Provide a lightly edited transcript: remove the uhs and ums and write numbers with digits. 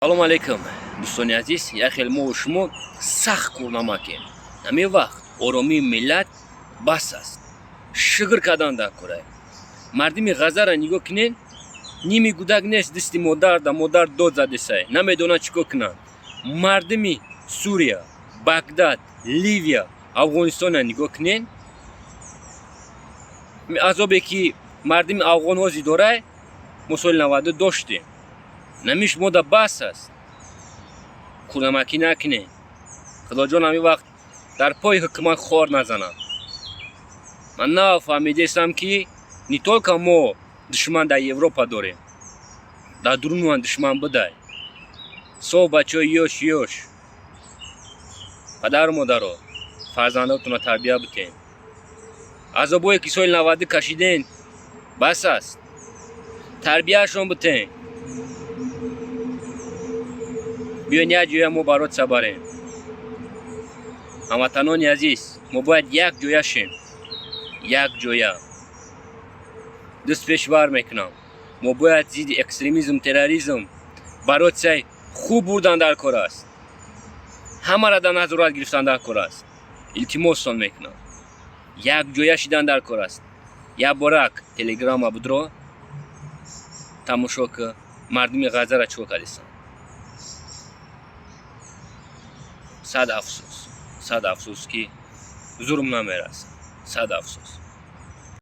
салом алейкум дӯстони азиз, як хел мо шумо сахт курнамакем. ҳамин вақт оромии миллат бас аст. шигр кардан дар кора. мардими ғазара нигоҳ кунед, ними гудак нест дисти модар да модар дод задесай. Намедона чӣ кор кунанд. мардими Сурия, Багдад, Ливия, Афғонистона нигоҳ кунед. азобе ки мардими афғонҳо зидора мо соли 90 доштем. намиш мода бас аст. курнамакӣ накунед. худоҷон ҳамин вақт дар пои ҳукумат хор назанад. ман нафаҳмидестам ки не толка мо душман дар Европа дорем, дар дурунам душман будай. соф бачаҳои ёш падару модаро, фарзандотонро тарбия битем. азобое ки соли 90 кашиден бас аст. тарбияшон битем. биён як ҷоя мо барот сабарем. ҳамватанони азиз, мо бояд як ҷоя шем. як ҷоя. дӯст пешвар мекунам. мо бояд зидди экстремизм, терроризм барот сай хуб бурдан дар кор аст. ҳамаро дар назорат гирифтан дар кор аст. илтимосотон мекунам. як ҷоя шидан дар кор аст. як борак телеграмма будро тамошо ки мардими ғазара чӣ кардесанд. сад афсӯс ки зулм намерасад. сад афсӯс.